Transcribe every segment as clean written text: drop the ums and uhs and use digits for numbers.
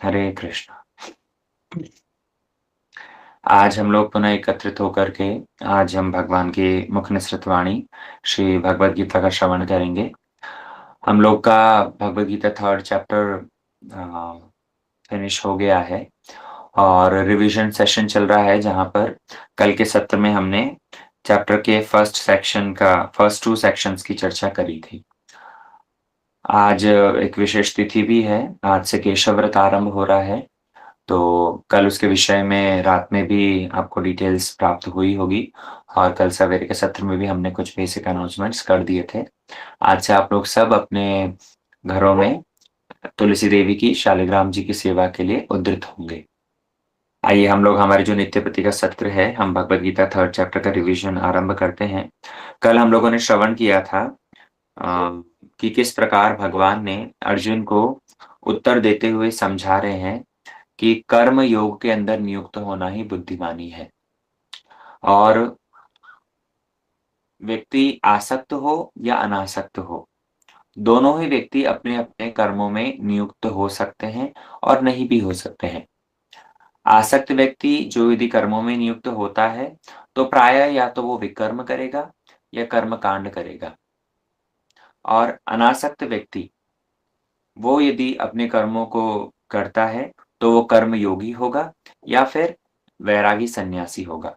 हरे कृष्णा। आज हम लोग पुनः एकत्रित होकर के आज हम भगवान की मुख निसृत वाणी श्री भगवद गीता का श्रवण करेंगे। हम लोग का Bhagavad Gita third chapter finish हो गया है और रिवीजन सेशन चल रहा है, जहाँ पर कल के सत्र में हमने चैप्टर के फर्स्ट टू सेक्शंस की चर्चा करी थी। आज एक विशेष तिथि भी है। आज से केशव व्रत आरंभ हो रहा है, तो कल उसके विषय में रात में भी आपको डिटेल्स प्राप्त हुई होगी और कल सवेरे के सत्र में भी हमने कुछ बेसिक अनाउंसमेंट्स कर दिए थे। आज से आप लोग सब अपने घरों में तुलसी देवी की, शालिग्राम जी की सेवा के लिए उद्यत होंगे। आइए हम लोग हमारे जो नित्य प्रति का सत्र है, हम भगवद गीता थर्ड चैप्टर का रिवीजन आरंभ करते हैं। कल हम लोगों ने श्रवण किया था कि किस प्रकार भगवान ने अर्जुन को उत्तर देते हुए समझा रहे हैं कि कर्म योग के अंदर नियुक्त होना ही बुद्धिमानी है, और व्यक्ति आसक्त हो या अनासक्त हो, दोनों ही व्यक्ति अपने अपने कर्मों में नियुक्त हो सकते हैं और नहीं भी हो सकते हैं। आसक्त व्यक्ति जो यदि कर्मों में नियुक्त होता है तो प्रायः या तो वो विकर्म करेगा या कर्म कांड करेगा, और अनासक्त व्यक्ति वो यदि अपने कर्मों को करता है तो वो कर्म योगी होगा या फिर वैरागी सन्यासी होगा।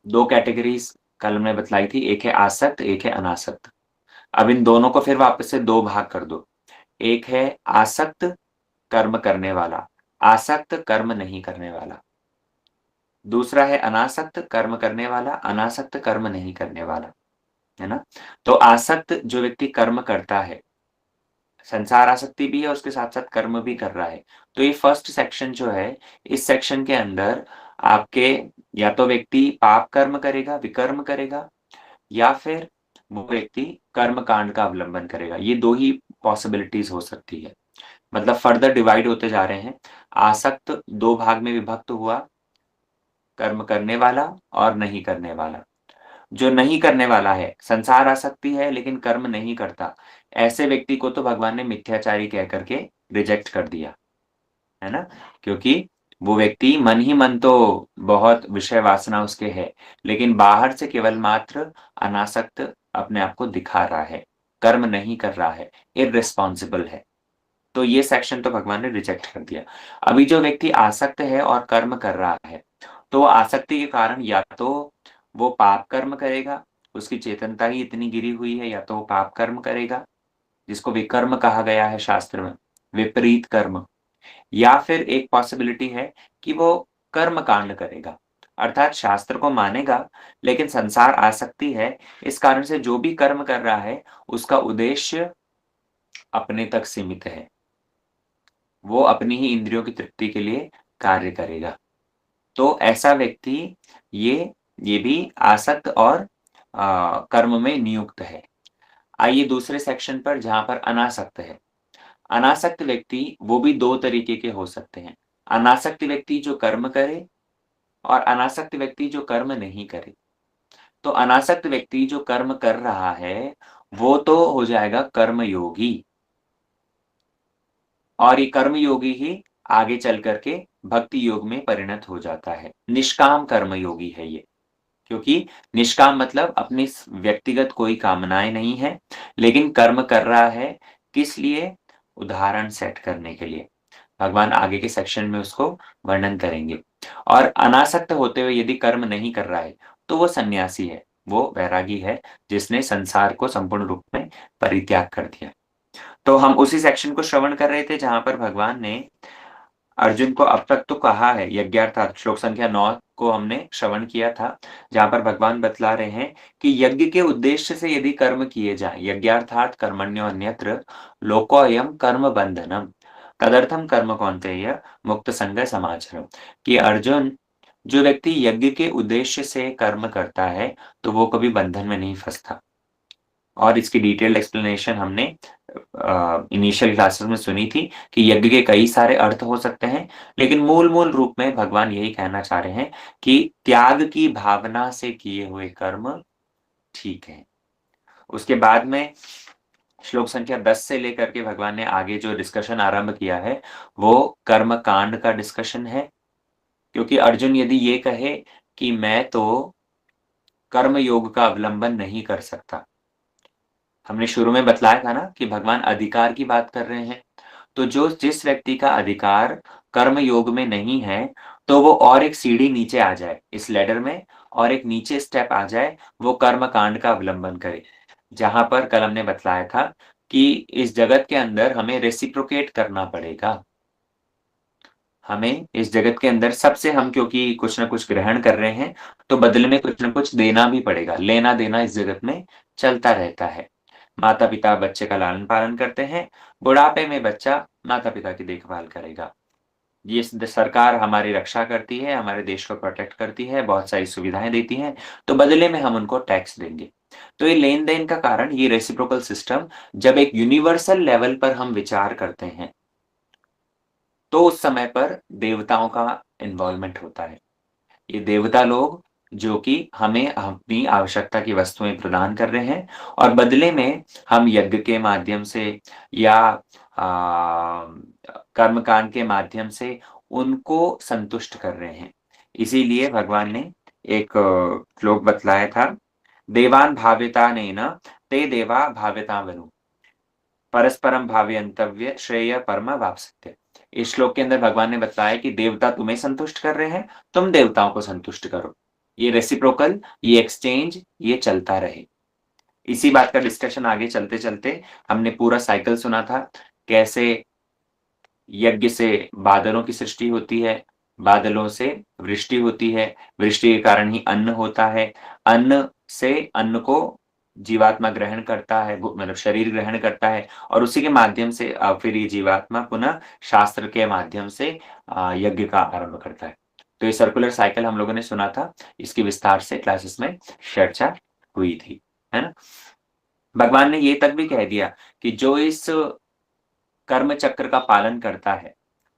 दो कैटेगरीज कल हमने बतलाई थी, एक है आसक्त, एक है अनासक्त। अब इन दोनों को फिर वापस से दो भाग कर दो। एक है आसक्त कर्म करने वाला, आसक्त कर्म नहीं करने वाला। दूसरा है अनासक्त कर्म करने वाला, अनासक्त कर्म नहीं करने वाला, है ना? तो आसक्त जो व्यक्ति कर्म करता है, संसार आसक्ति भी है, उसके साथ-साथ कर्म भी कर रहा है। तो ये फर्स्ट सेक्शन जो है, इस सेक्शन के अंदर आपके या तो व्यक्ति पाप कर्म करेगा, विकर्म करेगा, या फिर वो व्यक्ति कर्म कांड का अवलंबन करेगा। ये 2 ही पॉसिबिलिटीज़ हो सकती है। मतलब फर्दर डिवाइड होते जा रहे हैं। आसक्त 2 भाग में विभक्त हुआ, कर्म करने वाला और नहीं करने वाला। जो नहीं करने वाला है, संसार आसक्ति है लेकिन कर्म नहीं करता, ऐसे व्यक्ति को तो भगवान ने मिथ्याचारी कह कर के रिजेक्ट कर दिया, है ना? क्योंकि वो व्यक्ति मन ही मन तो बहुत विषय वासना उसके है, लेकिन बाहर से केवल मात्र अनासक्त अपने आप को दिखा रहा है, कर्म नहीं कर रहा है, इर्रेस्पॉन्सिबल है। तो ये सेक्शन तो भगवान ने रिजेक्ट कर दिया। अभी जो व्यक्ति आसक्त है और कर्म कर रहा है, तो वो आसक्ति के कारण या तो वो पाप कर्म करेगा, उसकी चेतनता ही इतनी गिरी हुई है, या तो वो पाप कर्म करेगा, जिसको विकर्म कहा गया है शास्त्र में, विपरीत कर्म। या फिर एक पॉसिबिलिटी है कि वो कर्म कांड करेगा, अर्थात शास्त्र को मानेगा लेकिन संसार आसक्ति है, इस कारण से जो भी कर्म कर रहा है उसका उद्देश्य अपने तक सीमित है। वो अपनी ही इंद्रियों की तृप्ति के लिए कार्य करेगा। तो ऐसा व्यक्ति ये ये भी आसक्त और कर्म में नियुक्त है। आइए दूसरे सेक्शन पर, जहाँ पर अनासक्त है। अनासक्त व्यक्ति वो भी 2 तरीके के हो सकते हैं। अनासक्त व्यक्ति जो कर्म करे और अनासक्त व्यक्ति जो कर्म नहीं करे। तो अनासक्त व्यक्ति जो कर्म कर रहा है, वो तो हो जाएगा कर्मयोगी, और ये कर्मयोगी ही आगे चल कर के भक्ति योग में परिणत हो जाता है। निष्काम कर्मयोगी है ये। क्योंकि निष्काम मतलब अपनी व्यक्तिगत कोई कामनाएं नहीं है, लेकिन कर्म कर रहा है, किस लिए? उदाहरण सेट करने के लिए। भगवान आगे के सेक्शन में उसको वर्णन करेंगे। और अनासक्त होते हुए यदि कर्म नहीं कर रहा है तो वो सन्यासी है, वो वैरागी है, जिसने संसार को संपूर्ण रूप में परित्याग कर दिया। तो हम उसी सेक्शन को श्रवण कर रहे थे, जहां पर भगवान ने अर्जुन को अब तक तो कहा है, यज्ञार्थात श्लोक संख्या 9 को हमने श्रवण किया था, जहाँ पर भगवान बतला रहे हैं कि यज्ञ के उद्देश्य से यदि कर्म किए जाएं, यज्ञार्थात कर्मण्यो अन्यत्र लोकोऽयं कर्म बंधनम तदर्थम कर्म कौन्तेय मुक्त संग समाचरम। कि अर्जुन, जो व्यक्ति यज्ञ के उद्देश्य से कर्म करता है तो वो कभी बंधन में नहीं फंसता। और इसकी डिटेल्ड एक्सप्लेनेशन हमने इनिशियल क्लासेस में सुनी थी कि यज्ञ के कई सारे अर्थ हो सकते हैं, लेकिन मूल रूप में भगवान यही कहना चाह रहे हैं कि त्याग की भावना से किए हुए कर्म ठीक है। उसके बाद में श्लोक संख्या 10 से लेकर के भगवान ने आगे जो डिस्कशन आरंभ किया है, वो कर्म कांड का डिस्कशन है। क्योंकि अर्जुन यदि ये कहे कि मैं तो कर्म योग का अवलंबन नहीं कर सकता। हमने शुरू में बतलाया था ना कि भगवान अधिकार की बात कर रहे हैं। तो जो जिस व्यक्ति का अधिकार कर्म योग में नहीं है, तो वो और एक सीढ़ी नीचे आ जाए इस लैडर में और एक नीचे स्टेप आ जाए, वो कर्म कांड का अवलंबन करे। जहाँ पर कल हमने बतलाया था कि इस जगत के अंदर हमें रेसिप्रोकेट करना पड़ेगा। हमें इस जगत के अंदर सबसे हम क्योंकि कुछ न कुछ ग्रहण कर रहे हैं, तो बदले में कुछ न कुछ देना भी पड़ेगा। लेना-देना इस जगत में चलता रहता है। माता-पिता बच्चे का लालन-पालन करते हैं, बुढ़ापे में बच्चा माता-पिता की देखभाल करेगा। ये सरकार हमारी रक्षा करती है, हमारे देश को प्रोटेक्ट करती है, बहुत सारी सुविधाएँ देती हैं, तो बदले में हम उनको टैक्स देंगे। तो ये लेन-देन का कारण ये रेसिप्रोकल सिस्टम जब एक यूनिवर्सल लेवल पर हम विचार करते हैं, तो उस समय पर देवताओं का इन्वॉल्वमेंट होता है। ये देवता लोग जो कि हमें अपनी आवश्यकता की वस्तुएँ प्रदान कर रहे हैं और बदले में हम यज्ञ के माध्यम से या कर्मकांड के माध्यम से उनको संतुष्ट कर रहे हैं। इसीलिए भगवान ने एक श्लोक बतलाया था, देवान् भावितानेन ते देवा भावितावनु, परस्परम भावयन्तव्य श्रेय परम वाप्स्यते। इस श्लोक के अंदर भगवान ने बताया कि देवता तुम्हें संतुष्ट कर रहे हैं, तुम देवताओं को संतुष्ट करो। ये रेसिप्रोकल, ये एक्सचेंज, ये चलता रहे। इसी बात का डिस्कशन आगे चलते-चलते हमने पूरा साइकिल सुना था, कैसे यज्ञ से बादलों की सृष्टि होती है, बादलों से वृष्टि होती है, वृष्टि के कारण ही अन्न होता है, अन्न से अन्न को जीवात्मा ग्रहण करता है, वो मतलब शरीर ग्रहण करता है और उसी के माध्यम से फिर ये जीवात्मा पुनः शास्त्र के माध्यम से यज्ञ का आरंभ करता है। तो ये सर्कुलर साइकिल हम लोगों ने सुना था, इसकी विस्तार से क्लासेस में चर्चा हुई थी, है ना? भगवान ने ये तक भी कह दिया कि जो इस कर्म चक्र का पालन करता है,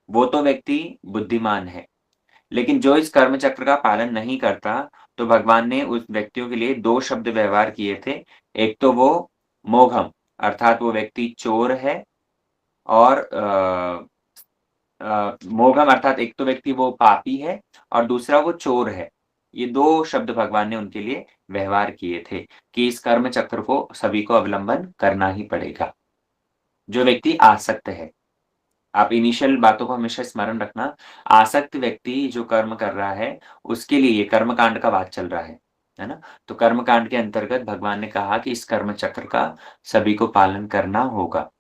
वो तो व्यक्ति बुद्धिमान है। लेकिन जो इस कर्म चक्र का पालन नहीं करता, तो भगवान ने उस व्यक्तियों के लिए 2 शब्द व्यवहार किए थे। एक तो वो मोघम अर्थात वो व्यक्ति चोर है और मोघम अर्थात एक तो व्यक्ति वो पापी है और दूसरा वो चोर है। ये 2 शब्द भगवान ने उनके लिए व्यवहार किए थे कि इस कर्म चक्र को सभी को अवलंबन करना ही पड़ेगा। जो व्यक्ति आसक्त है। आप इनिशियल बातों को हमेशा स्मरण रखना, आसक्त व्यक्ति जो कर्म कर रहा है, उसके लिए ये कर्मकांड का बात चल रहा है ना? तो कर्मकांड के अंतर्गत भगवान ने कहा कि इस कर्म चक्र का सभी को पालन करना होगा।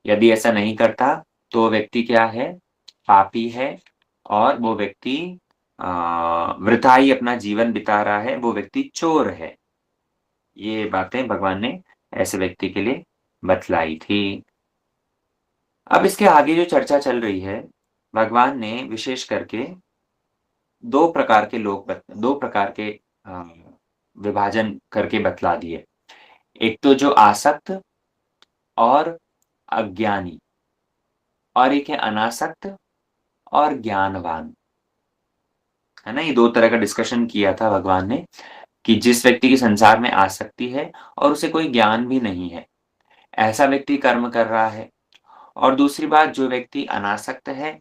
यदि ऐसा नहीं करता, तो वो व्यक्ति क्या है? पापी है और वो व्यक्ति वृथा ही अपना जीवन बिता रहा है, वो व्यक्ति चोर है। ये बातें भगवान ने ऐसे व्यक्ति के लिए बतलाई थी। अब इसके आगे जो चर्चा चल रही है, भगवान ने विशेष करके 2 प्रकार के अ, विभाजन करके बतला दिए। एक तो जो आसक्त और अज्ञानी और एक है अनासक्त और ज्ञानवान, है ना? ये 2 तरह का डिस्कशन किया था भगवान ने कि जिस व्यक्ति की संसार में आसक्ति है और उसे कोई ज्ञान भी नहीं है, ऐसा व्यक्ति कर्म कर रहा है और दूसरी बात जो व्यक्ति अनासक्त है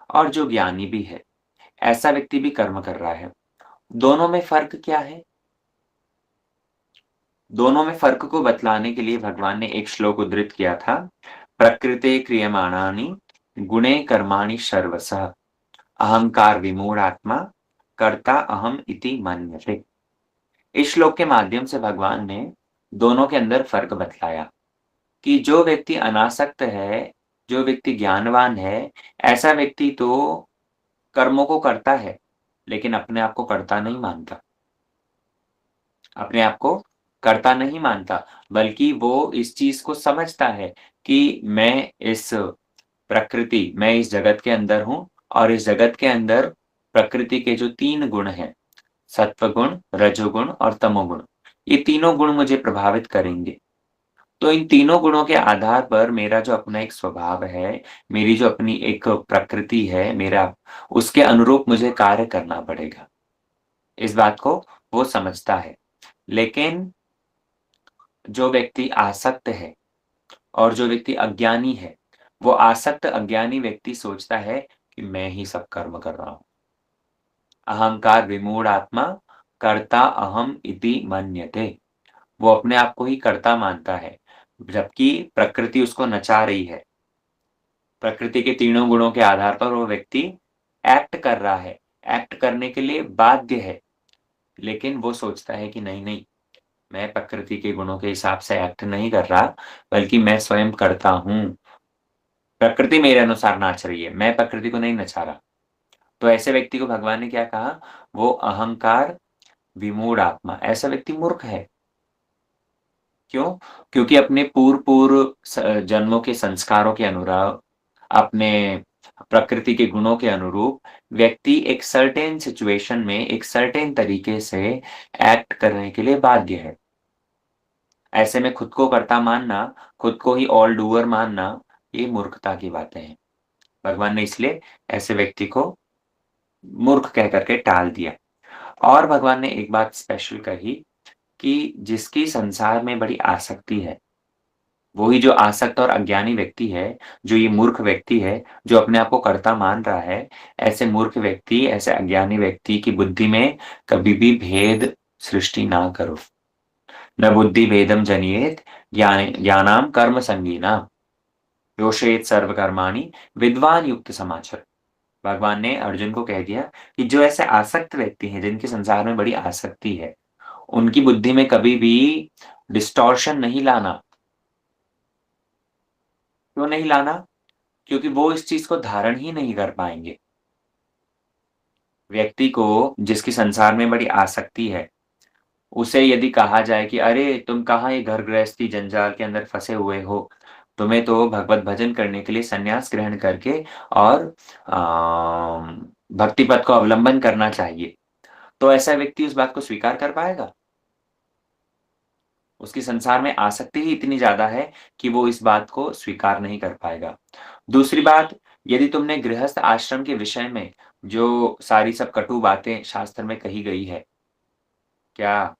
और जो ज्ञानी भी है, ऐसा व्यक्ति भी कर्म कर रहा है। दोनों में फ़र्क क्या है? दोनों में फ़र्क को बतलाने के लिए भगवान ने एक श्लोक उद्धृत किया था, प्रकृते क्रियमाणानि गुणे कर्माणि सर्वशः अहंकार विमूढ़ात्मा कर्ता अहम इति मन्यते। इस श्लोक के माध्यम से भगवान ने दोनों के अंदर फ़र्क बतलाया कि जो व्यक्ति अनासक्त है, जो व्यक्ति ज्ञानवान है, ऐसा व्यक्ति तो कर्मों को करता है, लेकिन अपने आप को कर्ता नहीं मानता। अपने आप को कर्ता नहीं मानता, बल्कि वो इस चीज़ को समझता है कि मैं इस जगत के अंदर हूँ और इस जगत के अंदर प्रकृति के जो 3 गुण हैं, सत्वगुण, रजोगुण और तमोगुण, ये तीनों गुण मुझे प्रभावित करेंगे। तो इन तीनों गुणों के आधार पर मेरा जो अपना एक स्वभाव है, मेरी जो अपनी एक प्रकृति है, मेरा उसके अनुरूप मुझे कार्य करना पड़ेगा। इस बात को वो समझता है। लेकिन जो व्यक्ति आसक्त है, और जो व्यक्ति अज्ञानी है, वो आसक्त अज्ञानी व्यक्ति सोचता है कि मैं ही सब कर्म कर रहा हूँ। अहंकार विमूढ़ आत्मा कर्ता अहम इति मन्यते। वो अपने आप को ही कर्ता मानता है, जबकि प्रकृति उसको नचा रही है। प्रकृति के तीनों गुणों के आधार पर वो व्यक्ति एक्ट कर रहा है, एक्ट करने के लिए बाध्य है, लेकिन वो सोचता है कि नहीं, मैं प्रकृति के गुणों के हिसाब से एक्ट नहीं कर रहा, बल्कि मैं स्वयं करता हूँ। प्रकृति मेरे अनुसार नाच रही है, मैं प्रकृति को नहीं नचा रहा। तो ऐसे व्यक्ति को भगवान ने क्या कहा? वो अहंकार विमूढ़ आत्मा, ऐसा व्यक्ति मूर्ख है। क्यों? क्योंकि अपने पूर्व-पूर्व जन्मों के संस्कारों के अनुराग, अपने प्रकृति के गुणों के अनुरूप व्यक्ति एक सर्टेन सिचुएशन में एक सर्टेन तरीके से एक्ट करने के लिए बाध्य है। ऐसे में खुद को कर्ता मानना, खुद को ही ऑल डूअर मानना, ये मूर्खता की बातें हैं। भगवान ने इसलिए ऐसे व्यक्ति को मूर्ख कह कर के टाल दिया। और भगवान ने एक बात स्पेशल कही कि जिसकी संसार में बड़ी आसक्ति है, वही जो आसक्त और अज्ञानी व्यक्ति है, जो ये मूर्ख व्यक्ति है, जो अपने आप को कर्ता मान रहा है, ऐसे मूर्ख व्यक्ति, ऐसे अज्ञानी व्यक्ति की बुद्धि में कभी भी भेद सृष्टि ना करो। न बुद्धि भेदम जनियेत ज्ञानाम कर्म संगीना योषयेत सर्व कर्माणि विद्वान युक्त समाचर। भगवान ने अर्जुन को कह दिया कि जो ऐसे आसक्त व्यक्ति हैं, जिनके संसार में बड़ी आसक्ति है, उनकी बुद्धि में कभी भी डिस्टॉर्शन नहीं लाना। क्यों नहीं लाना? क्योंकि वो इस चीज़ को धारण ही नहीं कर पाएँगे। व्यक्ति को जिसकी संसार में बड़ी आसक्ति है, उसे यदि कहा जाए कि अरे! तुम कहाँ ये घर गृहस्थी जंजाल के अंदर फँसे हुए हो, तुम्हें तो भगवत भजन करने के लिए संन्यास ग्रहण करके और भक्ति पथ को अवलंबन करना चाहिए। तो ऐसा व्यक्ति उस बात को स्वीकार कर पाएगा? उसकी संसार में आसक्ति ही इतनी ज़्यादा है कि वो इस बात को स्वीकार नहीं कर पाएगा। दूसरी बात, यदि तुमने गृहस्थ आश्रम के विषय में जो सारी सब कटु बातें शास्त्र में कही गई है, क्या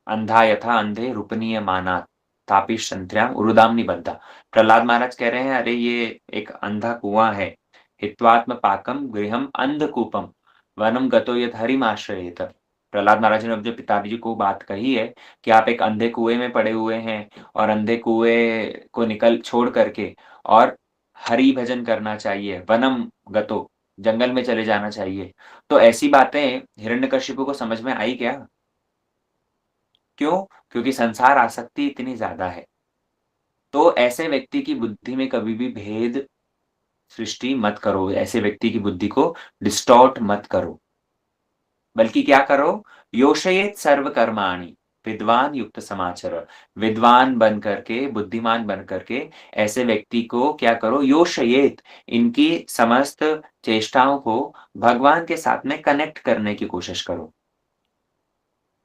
अंधा यथा अंधे रूपनीयमानात् तापिश्चन्द्र्याम् उरुदाम निबद्धा। प्रहलाद महाराज कह रहे हैं, अरे ये एक अंधा कुआँ है, हित्वात्म पाकम गृहम अंधकूपम वनम गतो यत् हरिमाश्रयेत। प्रहलाद महाराज ने अपने पिताजी को बात कही है कि आप एक अंधे कुएँ में पड़े हुए हैं और अंधे कुएँ को निकल छोड़ करके और हरि भजन करना चाहिए, वनम गतो, जंगल में चले जाना चाहिए। तो ऐसी बातें हिरण्यकशिपु को समझ में आई क्या? क्यों? क्योंकि संसार आसक्ति इतनी ज़्यादा है। तो ऐसे व्यक्ति की बुद्धि में कभी भी भेद सृष्टि मत करो, ऐसे व्यक्ति की बुद्धि को डिस्टॉर्ट मत करो। बल्कि क्या करो? योषयेत सर्व कर्माणि विद्वान युक्त समाचर। विद्वान बन करके, बुद्धिमान बन करके ऐसे व्यक्ति को क्या करो? योषयेत, इनकी समस्त चेष्टाओं को भगवान के साथ में कनेक्ट करने की कोशिश करो।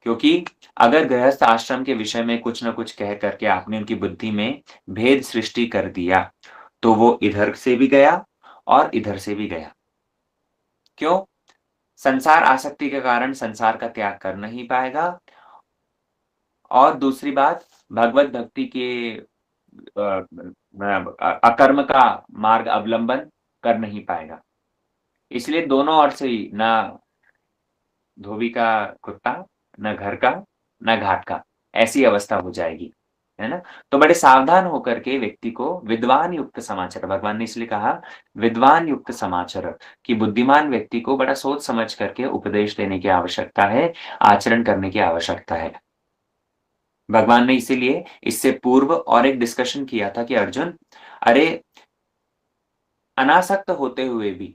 क्योंकि अगर गृहस्थ आश्रम के विषय में कुछ न कुछ कह करके आपने उनकी बुद्धि में भेद सृष्टि कर दिया, तो वो इधर से भी गया और इधर से भी गया। क्यों? संसार आसक्ति के कारण संसार का त्याग कर नहीं पाएगा और दूसरी बात भगवत भक्ति के अकर्म का मार्ग अवलंबन कर नहीं पाएगा। इसलिए दोनों ओर से ही ना धोबी का कुत्ता, ना घर का, ना घाट का, ऐसी अवस्था हो जाएगी, है ना? तो बड़े सावधान होकर के व्यक्ति को विद्वान युक्त समाचार, भगवान ने इसलिए कहा विद्वान युक्त समाचार, कि बुद्धिमान व्यक्ति को बड़ा सोच समझ करके उपदेश देने की आवश्यकता है, आचरण करने की आवश्यकता है। भगवान ने इसीलिए इससे पूर्व और एक डिस्कशन किया था कि अर्जुन, अरे अनासक्त होते हुए भी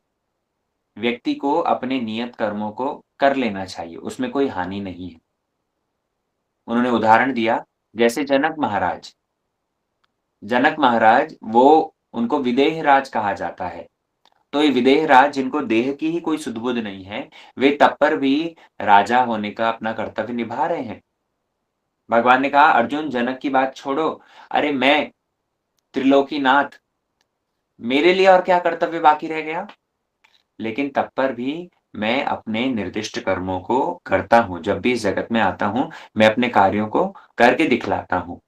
व्यक्ति को अपने नियत कर्मों को कर लेना चाहिए, उसमें कोई हानि नहीं है। उन्होंने उदाहरण दिया, जैसे जनक महाराज वो उनको विदेह राज कहा जाता है। तो ये विदेह राज जिनको देह की ही कोई सुध-बुध नहीं है, वे तब पर भी राजा होने का अपना कर्तव्य निभा रहे हैं। भगवान ने कहा अर्जुन जनक की बात छोड़ो, अरे मैं त्रिलोकीनाथ, मेरे लिए और क्या कर्तव्य बाकी रह गया? लेकिन तब पर भी मैं अपने निर्दिष्ट कर्मों को करता हूँ। जब भी इस जगत में आता हूँ, मैं अपने कार्यों को करके दिखलाता हूँ।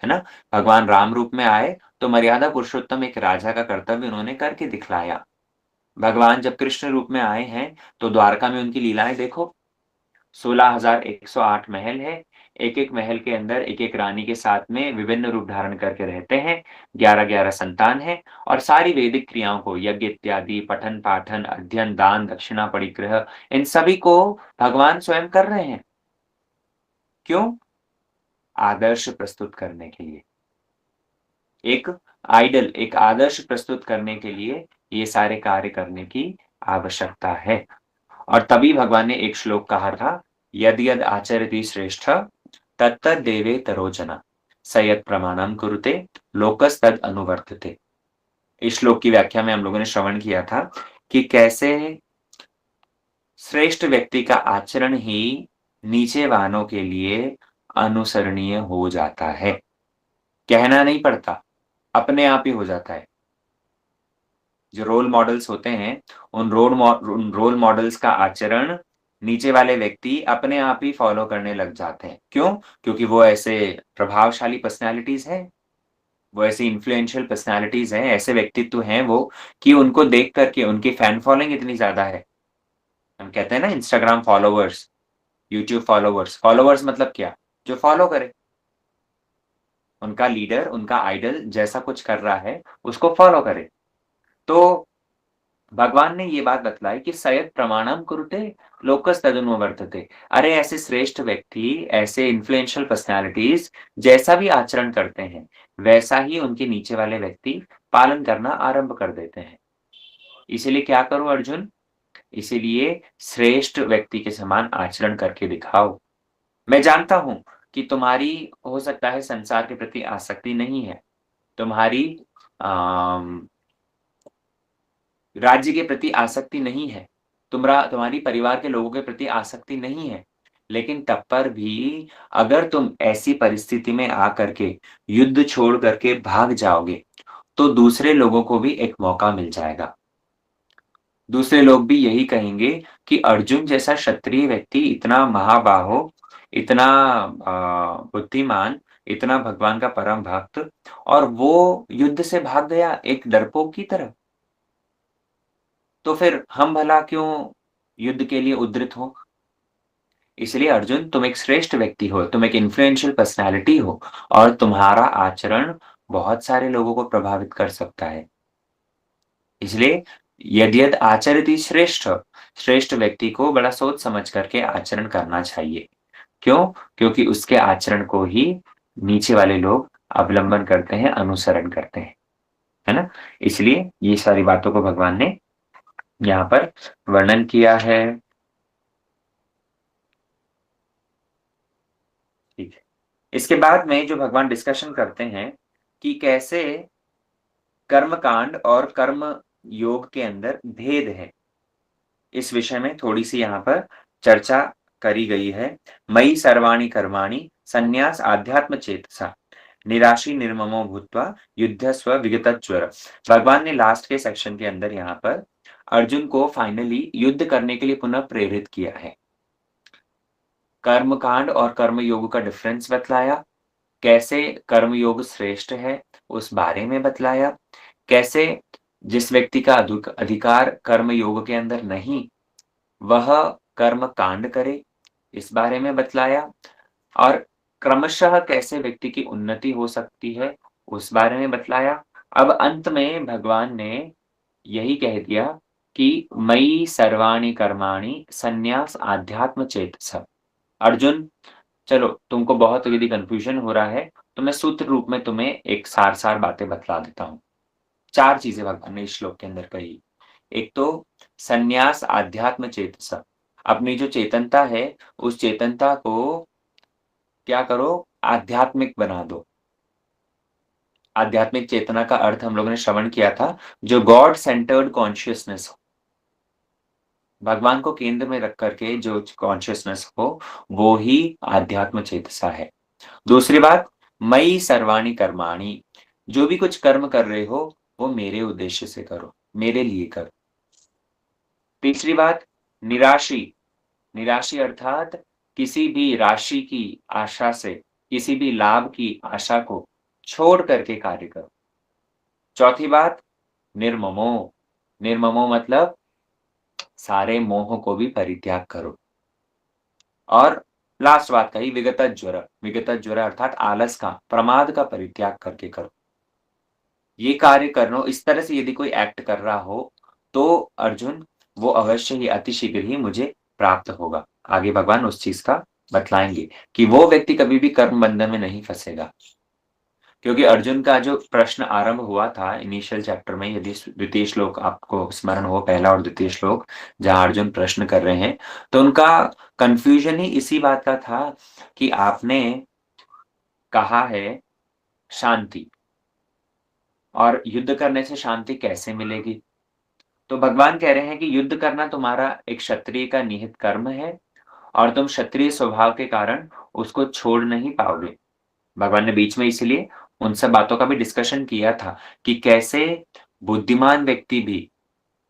है ना? भगवान राम रूप में आए तो मर्यादा पुरुषोत्तम एक राजा का कर्तव्य उन्होंने करके दिखलाया। भगवान जब कृष्ण रूप में आए हैं तो द्वारका में उनकी लीलाएँ देखो। 16,108 महल है। एक-एक महल के अंदर एक-एक रानी के साथ में विभिन्न रूप धारण करके रहते हैं। 11-11 संतान हैं और सारी वैदिक क्रियाओं को यज्ञ इत्यादि, पठन-पाठन, अध्ययन, दान, दक्षिणा, परिग्रह इन सभी को भगवान स्वयं कर रहे हैं। क्यों? आदर्श प्रस्तुत करने के लिए। एक आदर्श प्रस्तुत करने के लिए ये सारे कार्य करने की आवश्यकता है। और तभी भगवान ने एक श्लोक कहा था, यद यद आचरति श्रेष्ठ तत्तदेवेतरो जना स यत् प्रमाणम कुरुते लोकस्तद अनुवर्तते। इस श्लोक की व्याख्या में हम लोगों ने श्रवण किया था कि कैसे श्रेष्ठ व्यक्ति का आचरण ही नीचे वालों के लिए अनुसरणीय हो जाता है। कहना नहीं पड़ता, अपने आप ही हो जाता है। जो रोल मॉडल्स होते हैं, उन रोल मॉडल्स का आचरण नीचे वाले व्यक्ति अपने आप ही फॉलो करने लग जाते हैं। क्यों? क्योंकि वो ऐसे प्रभावशाली पर्सनैलिटीज़ हैं, वो ऐसी इन्फ्लुएंशियल पर्सनैलिटीज़ हैं, ऐसे व्यक्तित्व हैं वो कि उनको देख कर के उनकी फैन फॉलोइंग इतनी ज़्यादा है। हम कहते हैं ना Instagram followers, YouTube followers. Followers मतलब क्या? जो फॉलो करे। उनका लीडर, उनका आइडल जैसा कुछ कर रहा है, उसको फॉलो करे। तो भगवान ने ये बात बतलाई कि सयत् प्रमाणम कुरुते लोकस्तदनु वर्तते। अरे ऐसे श्रेष्ठ व्यक्ति, ऐसे इन्फ्लुएंशियल पर्सनैलिटीज़ जैसा भी आचरण करते हैं, वैसा ही उनके नीचे वाले व्यक्ति पालन करना आरंभ कर देते हैं। इसीलिए क्या करो अर्जुन? इसीलिए श्रेष्ठ व्यक्ति के समान आचरण करके दिखाओ। मैं जानता हूँ कि तुम्हारी हो सकता है संसार के प्रति आसक्ति नहीं है। तुम्हारी अ राज्य के प्रति आसक्ति नहीं है, तुम्हारी परिवार के लोगों के प्रति आसक्ति नहीं है। लेकिन तब पर भी अगर तुम ऐसी परिस्थिति में आकर के युद्ध छोड़ कर के भाग जाओगे, तो दूसरे लोगों को भी एक मौका मिल जाएगा। दूसरे लोग भी यही कहेंगे कि अर्जुन जैसा क्षत्रिय व्यक्ति इतना महाबाहो, इतना बुद्धिमान, इतना भगवान का परम भक्त और वो युद्ध से भाग गया एक डरपोक की तरह। तो फिर हम भला क्यों युद्ध के लिए उद्यत हों? इसलिए अर्जुन तुम एक श्रेष्ठ व्यक्ति हो, तुम एक इन्फ्लुएंशियल पर्सनैलिटी हो और तुम्हारा आचरण बहुत सारे लोगों को प्रभावित कर सकता है। इसलिए यद्यद आचरति श्रेष्ठ, श्रेष्ठ व्यक्ति को बड़ा सोच समझ करके आचरण करना चाहिए। क्यों? क्योंकि उसके आचरण को ही नीचे वाले लोग अवलंबन करते हैं, अनुसरण करते हैं। है ना? इसलिए ये सारी बातों को भगवान ने यहाँ पर वर्णन किया है। ठीक है। इसके बाद में जो भगवान डिस्कशन करते हैं कि कैसे कर्मकांड और कर्म योग के अंदर भेद है। इस विषय में थोड़ी-सी यहाँ पर चर्चा करी गई है। मयि सर्वाणि कर्माणि संन्यास आध्यात्म चेतसा निराशी निर्ममो भूत्वा युद्धस्व विगतज्वर। भगवान ने लास्ट के सेक्शन के अंदर यहाँ पर अर्जुन को फाइनली युद्ध करने के लिए पुनः प्रेरित किया है। कर्मकांड और कर्म योग का डिफरेंस बतलाया, कैसे कर्मयोग श्रेष्ठ है, उस बारे में बतलाया। कैसे जिस व्यक्ति का अधिकार कर्म योग के अंदर नहीं, वह कर्म कांड करे, इस बारे में बतलाया। और क्रमशः कैसे व्यक्ति की उन्नति हो सकती है, उस बारे में बतलाया। अब अंत में भगवान ने यही कह दिया कि मयि सर्वाणि कर्माणि संन्यास आध्यात्म चेतसा। अर्जुन चलो तुमको बहुत यदि कन्फ्यूजन हो रहा है, तो मैं सूत्र रूप में तुम्हें एक सार-सार बातें बतला देता हूँ। 4 चीज़ें भगवान ने इस श्लोक के अंदर कही। एक तो संन्यास आध्यात्म चेतसा, अपनी जो चेतनता है, उस चेतनता को क्या करो, आध्यात्मिक बना दो। आध्यात्मिक चेतना का अर्थ हम लोगों ने श्रवण किया था, जो गॉड सेंटर्ड कॉन्शियसनेस हो। भगवान को केंद्र में रख कर के जो कॉन्शियसनेस हो, वो ही आध्यात्म चेतसा है। दूसरी बात, मयि सर्वाणि कर्माणि, जो भी कुछ कर्म कर रहे हो, वो मेरे उद्देश्य से करो, मेरे लिए करो। तीसरी बात, निराशी, निराशी अर्थात किसी भी राशि की आशा से किसी भी लाभ की आशा को छोड़ करके कार्य करो। चौथी बात, निर्ममो। निर्ममो मतलब सारे मोह को भी परित्याग करो। और लास्ट बात कही, विगतज्वर। विगतज्वर अर्थात आलस का, प्रमाद का परित्याग करके करो। ये कार्य करना, इस तरह से यदि कोई एक्ट कर रहा हो, तो अर्जुन वो अवश्य ही अतिशीघ्र ही मुझे प्राप्त होगा। आगे भगवान उस चीज़ का बतलाएँगे कि वो व्यक्ति कभी भी कर्म बंधन में नहीं फँसेगा। क्योंकि अर्जुन का जो प्रश्न आरंभ हुआ था इनिशियल चैप्टर में, यदि द्वितीय श्लोक आपको स्मरण हो, पहला और द्वितीय श्लोक, जहाँ अर्जुन प्रश्न कर रहे हैं, तो उनका कन्फ्यूजन ही इसी बात का था कि आपने कहा है शांति, और युद्ध करने से शांति कैसे मिलेगी? तो भगवान कह रहे हैं कि युद्ध करना तुम्हारा एक क्षत्रिय का निहित कर्म है, और तुम क्षत्रिय स्वभाव के कारण उसको छोड़ नहीं पाओगे। भगवान ने बीच में इसलिए उन सब बातों का भी डिस्कशन किया था कि कैसे बुद्धिमान व्यक्ति भी,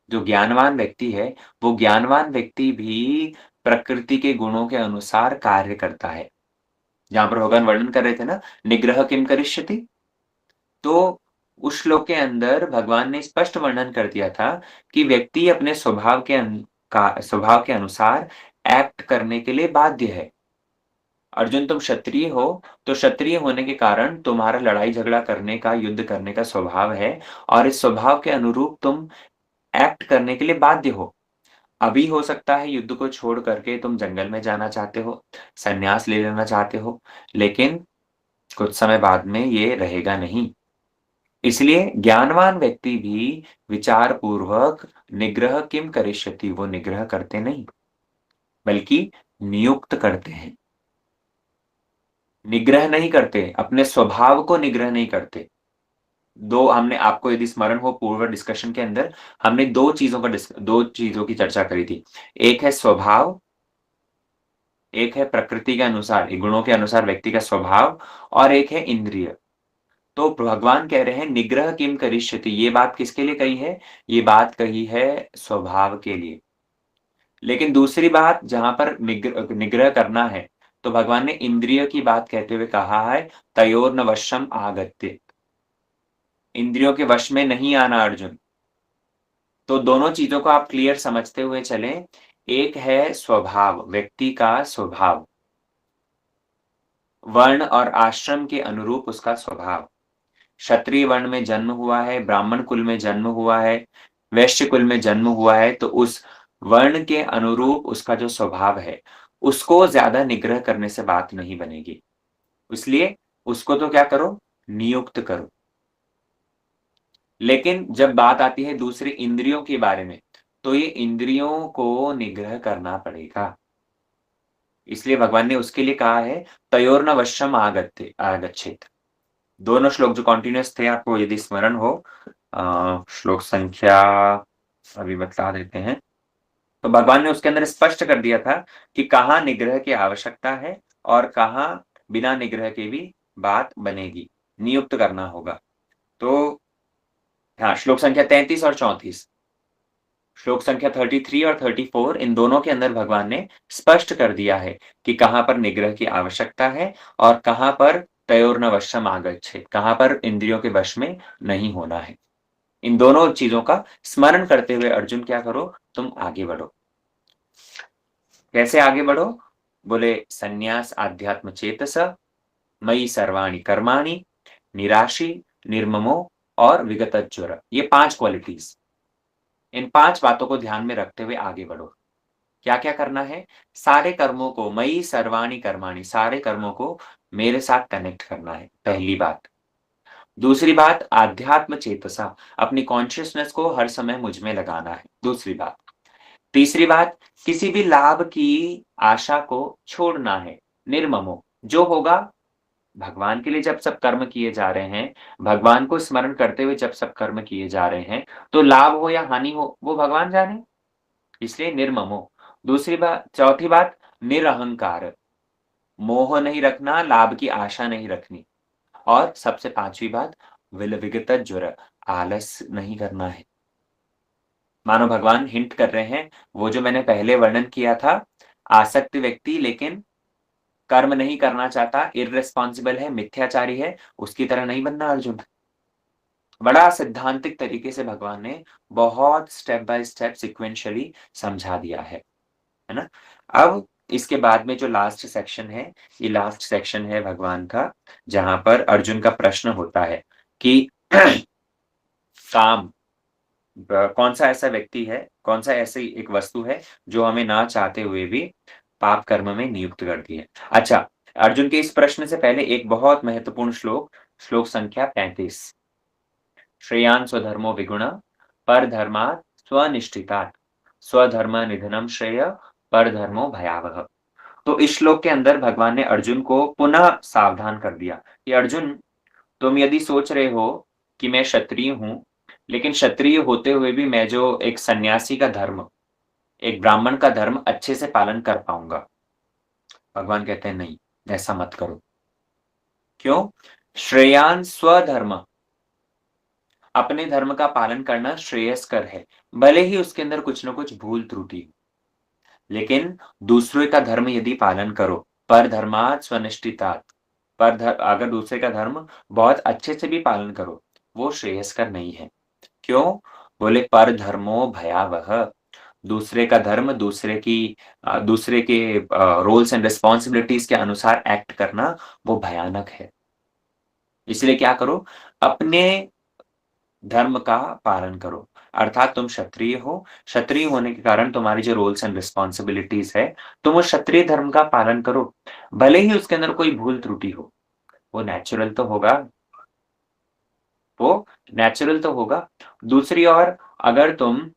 जो ज्ञानवान व्यक्ति है, वो ज्ञानवान व्यक्ति भी प्रकृति के गुणों के अनुसार कार्य करता है। जहाँ पर भगवान वर्णन कर रहे थे ना, निग्रह किम करिष्यति, तो उस श्लोक के अंदर भगवान ने स्पष्ट वर्णन कर दिया था कि व्यक्ति अपने स्वभाव के अनुसार एक्ट करने के लिए बाध्य है। अर्जुन, तुम क्षत्रिय हो, तो क्षत्रिय होने के कारण तुम्हारा लड़ाई झगड़ा करने का, युद्ध करने का स्वभाव है, और इस स्वभाव के अनुरूप तुम एक्ट करने के लिए बाध्य हो। अभी हो सकता है युद्ध को छोड़ करके तुम जंगल में जाना चाहते हो, संन्यास ले लेना चाहते हो, लेकिन कुछ समय बाद में ये रहेगा नहीं। इसलिए ज्ञानवान व्यक्ति भी विचार पूर्वक निग्रह किम करिष्यति, वो निग्रह करते नहीं, बल्कि नियुक्त करते हैं। निग्रह नहीं करते, अपने स्वभाव को निग्रह नहीं करते। 2 हमने आपको यदि स्मरण हो पूर्व डिस्कशन के अंदर, हमने 2 चीज़ों की चर्चा करी थी। एक है स्वभाव, एक है प्रकृति के अनुसार, गुणों के अनुसार व्यक्ति का स्वभाव, और एक है इंद्रिय। तो भगवान कह रहे हैं निग्रह किम करिष्यति, ये बात किसके लिए कही है? ये बात कही है स्वभाव के लिए। लेकिन दूसरी बात जहाँ पर निग्रह करना है, तो भगवान ने इंद्रिय की बात कहते हुए कहा है, तयोर्न वशम आगत्य। इंद्रियों के वश में नहीं आना अर्जुन। तो दोनों चीज़ों को आप क्लियर समझते हुए चलें। एक है स्वभाव, व्यक्ति का स्वभाव, वर्ण और आश्रम के अनुरूप उसका स्वभाव। क्षत्रिय वर्ण में जन्म हुआ है, ब्राह्मण कुल में जन्म हुआ है, वैश्य कुल में जन्म हुआ है, तो उस वर्ण के अनुरूप उसका जो स्वभाव है, उसको ज़्यादा निग्रह करने से बात नहीं बनेगी। इसलिए उसको तो क्या करो? नियुक्त करो। लेकिन जब बात आती है दूसरी इंद्रियों के बारे में, तो ये इंद्रियों को निग्रह करना पड़ेगा। इसलिए भगवान ने उसके लिए कहा है, तयोर्न वश्यम आगच्छेत। दोनों श्लोक जो कंटीन्यूअस थे, आपको यदि स्मरण हो, श्लोक संख्या अभी बता देते हैं। तो भगवान ने उसके अंदर स्पष्ट कर दिया था कि कहाँ निग्रह की आवश्यकता है और कहाँ बिना निग्रह के भी बात बनेगी, नियुक्त करना होगा। तो हाँ, श्लोक संख्या 33 और 34, श्लोक संख्या 33 और 34, इन दोनों के अंदर भगवान ने स्पष्ट कर दिया है कि कहाँ पर निग्रह की आवश्यकता है और कहाँ पर तयोर्न वशम आगच्छेत, कहाँ पर इंद्रियों के वश में नहीं होना है। इन दोनों चीजों का स्मरण करते हुए अर्जुन क्या करो? तुम आगे बढ़ो। कैसे आगे बढ़ो? बोले, संन्यास आध्यात्म चेतस, मयि सर्वाणि कर्माणि, निराशी, निर्ममो और विगतज्वर। ये 5 क्वालिटीज, इन 5 बातों को ध्यान में रखते हुए आगे बढ़ो। क्या-क्या करना है? सारे कर्मों को, मयि सर्वाणि कर्माणि, सारे कर्मों को मेरे साथ कनेक्ट करना है, पहली बात। दूसरी बात, आध्यात्म चेतसा, अपनी कॉन्शियसनेस को हर समय मुझ में लगाना है, दूसरी बात। तीसरी बात, किसी भी लाभ की आशा को छोड़ना है, निर्ममो। जो होगा, भगवान के लिए जब सब कर्म किए जा रहे हैं, भगवान को स्मरण करते हुए जब सब कर्म किए जा रहे हैं, तो लाभ हो या हानि हो, वो भगवान जाने, इसलिए निर्ममो। दूसरी बात, चौथी बात, निरहंकार, मोह नहीं रखना, लाभ की आशा नहीं रखनी। और सबसे 5वीं बात, विगतज्वर, आलस नहीं करना है। मानो भगवान हिंट कर रहे हैं, वो जो मैंने पहले वर्णन किया था, आसक्त व्यक्ति लेकिन कर्म नहीं करना चाहता, इर्रेस्पॉन्सिबल है, मिथ्याचारी है, उसकी तरह नहीं बनना अर्जुन। बड़ा सिद्धांतिक तरीके से भगवान ने बहुत स्टेप बाय स्टेप सीक्वेंशियली समझा दिया है ना? अब इसके बाद में जो लास्ट सेक्शन है, ये लास्ट सेक्शन है भगवान का, जहाँ पर अर्जुन का प्रश्न होता है कि काम कौन-सा ऐसा व्यक्ति है, कौन-सा ऐसी एक वस्तु है, जो हमें ना चाहते हुए भी पाप कर्म में नियुक्त करती है। अच्छा, अर्जुन के इस प्रश्न से पहले एक बहुत महत्वपूर्ण श्लोक, श्लोक संख्या 35। श्रेयान् स्वधर्मो विगुणः परधर्मात् स्वनिष्ठितात् स्वधर्मनिधनं श्रेयः परधर्मो भयावह। तो इस श्लोक के अंदर भगवान ने अर्जुन को पुनः सावधान कर दिया कि अर्जुन, तुम यदि सोच रहे हो कि मैं क्षत्रिय हूँ, लेकिन क्षत्रिय होते हुए भी मैं जो एक सन्यासी का धर्म, एक ब्राह्मण का धर्म अच्छे से पालन कर पाऊँगा। भगवान कहते हैं नहीं, ऐसा मत करो। क्यों? श्रेयान् स्वधर्म, अपने धर्म का पालन करना श्रेयस्कर है, भले ही उसके अंदर कुछ न कुछ भूल त्रुटि हो। लेकिन दूसरे का धर्म यदि पालन करो, परधर्मात् स्वनिष्ठितात्, अगर दूसरे का धर्म बहुत अच्छे से भी पालन करो, वो श्रेयस्कर नहीं है। क्यों? बोले परधर्मो भयावह, दूसरे का धर्म, दूसरे के रोल्स एंड रिस्पॉन्सिबिलिटीज के अनुसार एक्ट करना वो भयानक है। इसलिए क्या करो? अपने धर्म का पालन करो। अर्थात तुम क्षत्रिय हो, क्षत्रिय होने के कारण तुम्हारी जो रोल्स एंड रिस्पॉन्सिबिलिटीज है, तुम वो क्षत्रिय धर्म का पालन करो। भले ही उसके अंदर कोई भूल त्रुटि हो, वो नेचुरल तो होगा, वो नेचुरल तो होगा। दूसरी ओर अगर तुम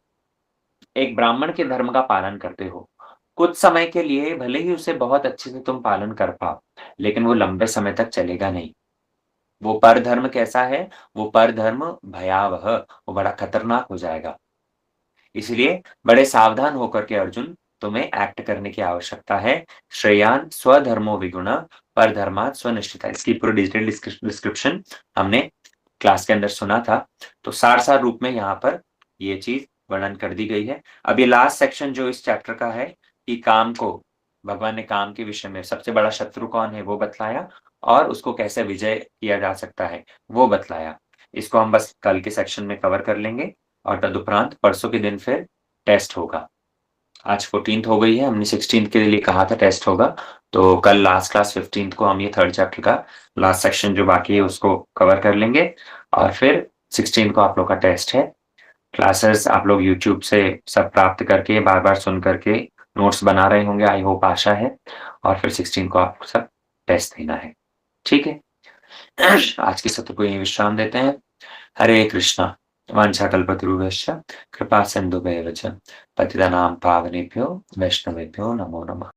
एक ब्राह्मण के धर्म का पालन करते हो, कुछ समय के लिए भले ही उसे बहुत अच्छे से तुम पालन कर पाओ, लेकिन वो लंबे समय तक चलेगा नहीं। वो परधर्म कैसा है? वो परधर्म भयावह, वो बड़ा खतरनाक हो जाएगा। इसलिए बड़े सावधान होकर के अर्जुन तुम्हें एक्ट करने की आवश्यकता है। श्रेयान् स्वधर्मो विगुणः परधर्मात् स्वनिष्ठिता। इसकी पूरी डिटेल डिस्क्रिप्शन हमने क्लास के अंदर सुना था। तो सार-सार रूप में यहाँ पर ये चीज़ वर्णन कर दी गई है। अब ये लास्ट सेक्शन जो इस चैप्टर का है कि काम को, भगवान ने काम के विषय में सबसे बड़ा शत्रु कौन है वो बतलाया और उसको कैसे विजय किया जा सकता है वो बतलाया। इसको हम बस कल के सेक्शन में कवर कर लेंगे और तदुपरांत परसों के दिन फिर टेस्ट होगा। आज 14th हो गई है, हमने 16th के लिए कहा था टेस्ट होगा, तो कल लास्ट क्लास 15th को हम ये थर्ड चैप्टर का लास्ट सेक्शन जो बाकी है उसको कवर कर लेंगे और फिर 16th को आप लोग का टेस्ट है। क्लासेस आप लोग यूट्यूब से सब प्राप्त करके बार-बार सुन करके नोट्स बना रहे होंगे, आई होप, आशा है, और फिर 16 को आपको सब टेस्ट देना है। ठीक है? आज के सत्र को यहीं विश्राम देते हैं। हरे कृष्णा। वाञ्छाकल्पतरुभ्यश्च कृपासिन्धुभ्येव च पतितानां पावनेभ्यो वैष्णवेभ्यो नमो नमः।